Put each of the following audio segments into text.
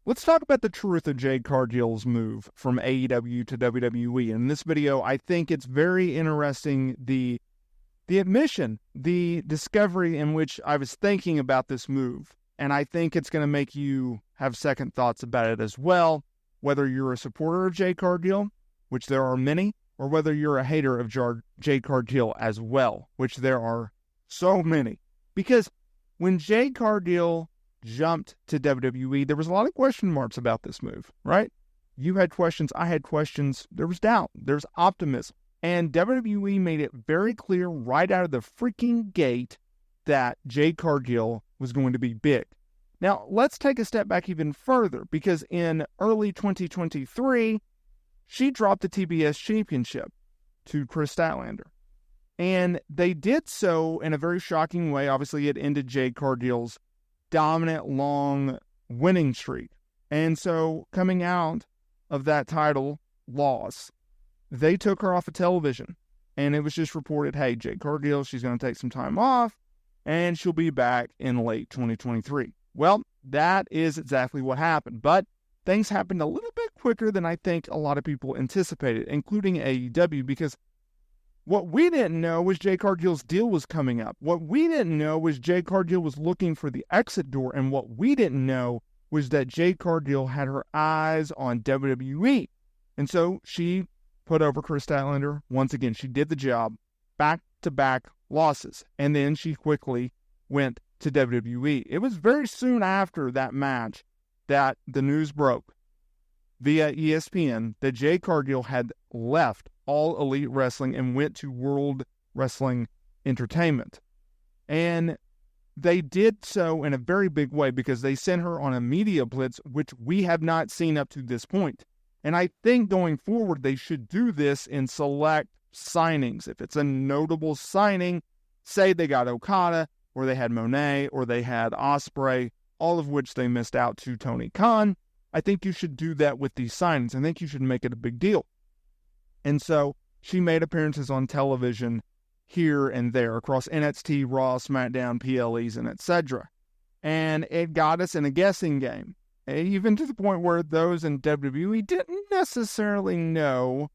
Let's talk about the truth of Jade Cargill's move from AEW to WWE. In this video, I think it's very interesting, the admission, the discovery in which I was thinking about this move. And I think it's going to make you have second thoughts about it as well, whether you're a supporter of Jade Cargill, which there are many, or whether you're a hater of Jade Cargill as well, which there are so many. Because when Jade Cargill jumped to WWE, there was a lot of question marks about this move, right? You had questions, I had questions, there was doubt, there's optimism. And WWE made it very clear right out of the freaking gate that Jade Cargill was going to be big. Now, let's take a step back even further, because in early 2023, she dropped the TBS Championship to Kris Statlander. And they did so in a very shocking way. Obviously, it ended Jade Cargill's dominant, long winning streak. And so, coming out of that title loss, they took her off of television. And it was just reported, hey, Jade Cargill, she's going to take some time off, and she'll be back in late 2023. Well, that is exactly what happened. But things happened a little bit quicker than I think a lot of people anticipated, including AEW, because what we didn't know was Jade Cargill's deal was coming up. What we didn't know was Jade Cargill was looking for the exit door, and what we didn't know was that Jade Cargill had her eyes on WWE. And so she put over Kris Statlander. Once again, she did the job, back-to-back losses, and then she quickly went to WWE. It was very soon after that match that the news broke via ESPN that Jade Cargill had left All Elite Wrestling and went to World Wrestling Entertainment. And they did so in a very big way because they sent her on a media blitz, which we have not seen up to this point. And I think going forward, they should do this in select signings. If it's a notable signing, say they got Okada, or they had Monet, or they had Ospreay, all of which they missed out to Tony Khan, I think you should do that with these signings. I think you should make it a big deal. And so she made appearances on television here and there across NXT, Raw, SmackDown, PLEs, and etc. And it got us in a guessing game, even to the point where those in WWE didn't necessarily know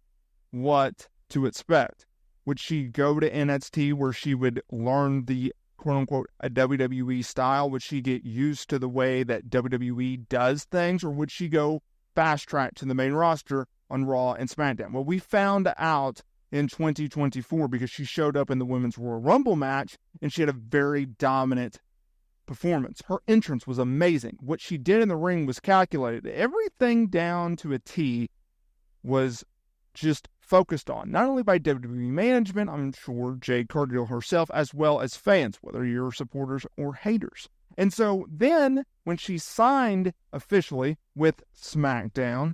what to expect. Would she go to NXT where she would learn the quote-unquote a WWE style? Would she get used to the way that WWE does things? Or would she go fast-track to the main roster on Raw and SmackDown? Well, we found out in 2024 because she showed up in the Women's Royal Rumble match, and she had a very dominant performance. Her entrance was amazing. What she did in the ring was calculated. Everything down to a T was just focused on, not only by WWE management, I'm sure Jade Cargill herself, as well as fans, whether you're supporters or haters. And so then, when she signed officially with SmackDown,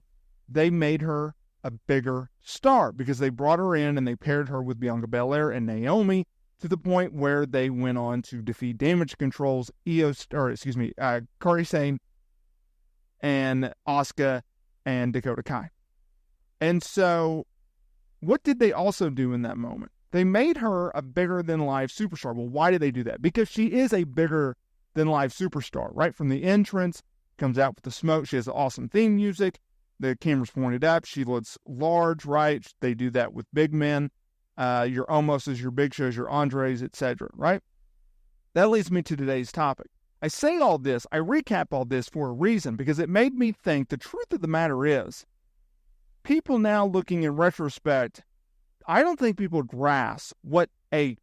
they made her a bigger star because they brought her in and they paired her with Bianca Belair and Naomi to the point where they went on to defeat Damage Control's Kairi Sane and Asuka and Dakota Kai. And so, what did they also do in that moment? They made her a bigger-than-life superstar. Well, why did they do that? Because she is a bigger-than-life superstar, right? From the entrance, comes out with the smoke. She has awesome theme music. The camera's pointed up. She looks large, right? They do that with big men. Your Omos, your Big Shows, your Andres, etc., right? That leads me to today's topic. I say all this, I recap all this for a reason, because it made me think the truth of the matter is, people now looking in retrospect, I don't think people grasp what a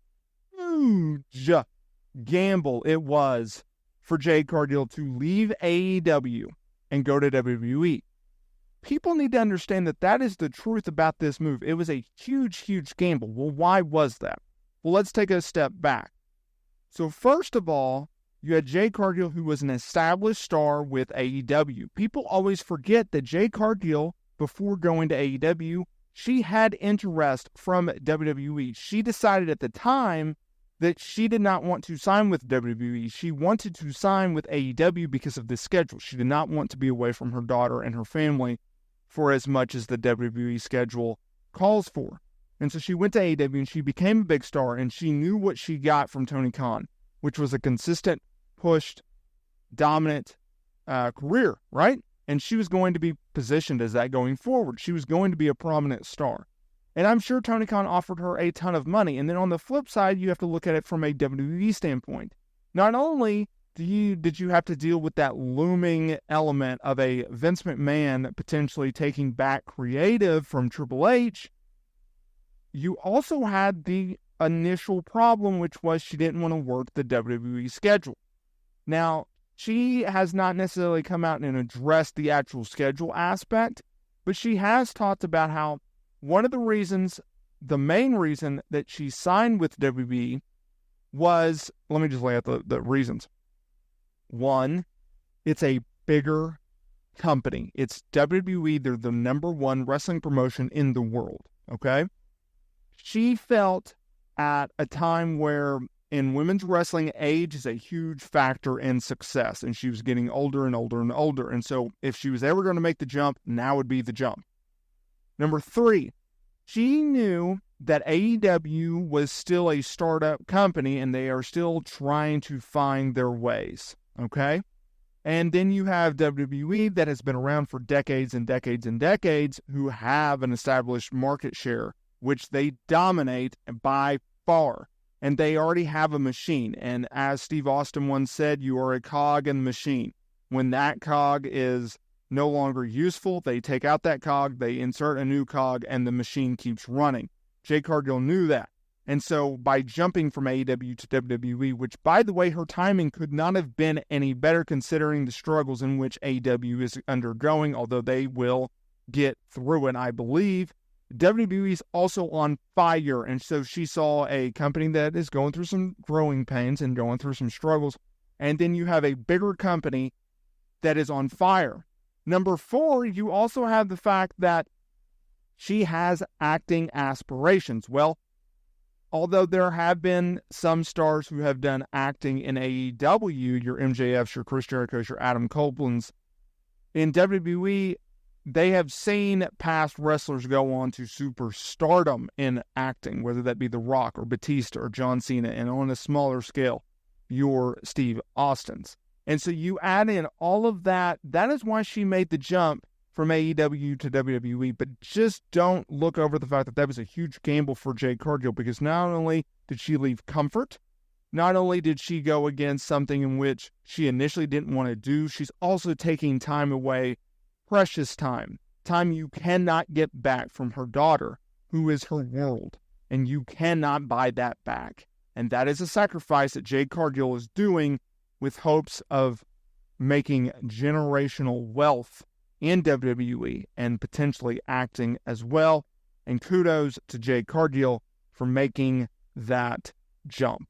huge gamble it was for Jade Cargill to leave AEW and go to WWE. People need to understand that that is the truth about this move. It was a huge, huge gamble. Well, why was that? Well, let's take a step back. So first of all, you had Jade Cargill, who was an established star with AEW. People always forget that Jade Cargill, before going to AEW, she had interest from WWE. She decided at the time that she did not want to sign with WWE. She wanted to sign with AEW because of the schedule. She did not want to be away from her daughter and her family for as much as the WWE schedule calls for. And so she went to AEW and she became a big star, and she knew what she got from Tony Khan, which was a consistent, pushed, dominant career, right? And she was going to be positioned as that going forward. She was going to be a prominent star. And I'm sure Tony Khan offered her a ton of money. And then on the flip side, you have to look at it from a WWE standpoint. Not only did you have to deal with that looming element of a Vince McMahon potentially taking back creative from Triple H, you also had the initial problem, which was she didn't want to work the WWE schedule. Now, she has not necessarily come out and addressed the actual schedule aspect, but she has talked about how one of the reasons, the main reason that she signed with WWE was, let me just lay out the reasons. One, it's a bigger company. It's WWE. They're the number one wrestling promotion in the world, okay? She felt at a time where in women's wrestling, age is a huge factor in success, and she was getting older and older and older. And so if she was ever going to make the jump, now would be the jump. Number 3, she knew that AEW was still a startup company, and they are still trying to find their ways, okay? And then you have WWE that has been around for decades and decades and decades, who have an established market share, which they dominate by far. And they already have a machine. And as Steve Austin once said, you are a cog in the machine. When that cog is no longer useful, they take out that cog, they insert a new cog, and the machine keeps running. Jade Cargill knew that. And so by jumping from AEW to WWE, which, by the way, her timing could not have been any better considering the struggles in which AEW is undergoing, although they will get through it, I believe. WWE is also on fire, and so she saw a company that is going through some growing pains and going through some struggles, and then you have a bigger company that is on fire. Number 4, you also have the fact that she has acting aspirations. Well, although there have been some stars who have done acting in AEW, your MJFs, your Chris Jericho's, your Adam Copeland's, in WWE, they have seen past wrestlers go on to superstardom in acting, whether that be The Rock or Batista or John Cena, and on a smaller scale, your Steve Austins. And so you add in all of that. That is why she made the jump from AEW to WWE. But just don't look over the fact that that was a huge gamble for Jade Cargill, because not only did she leave comfort, not only did she go against something in which she initially didn't want to do, she's also taking time away, precious time you cannot get back from her daughter, who is her world, and you cannot buy that back. And that is a sacrifice that Jade Cargill is doing with hopes of making generational wealth in WWE and potentially acting as well. And kudos to Jade Cargill for making that jump.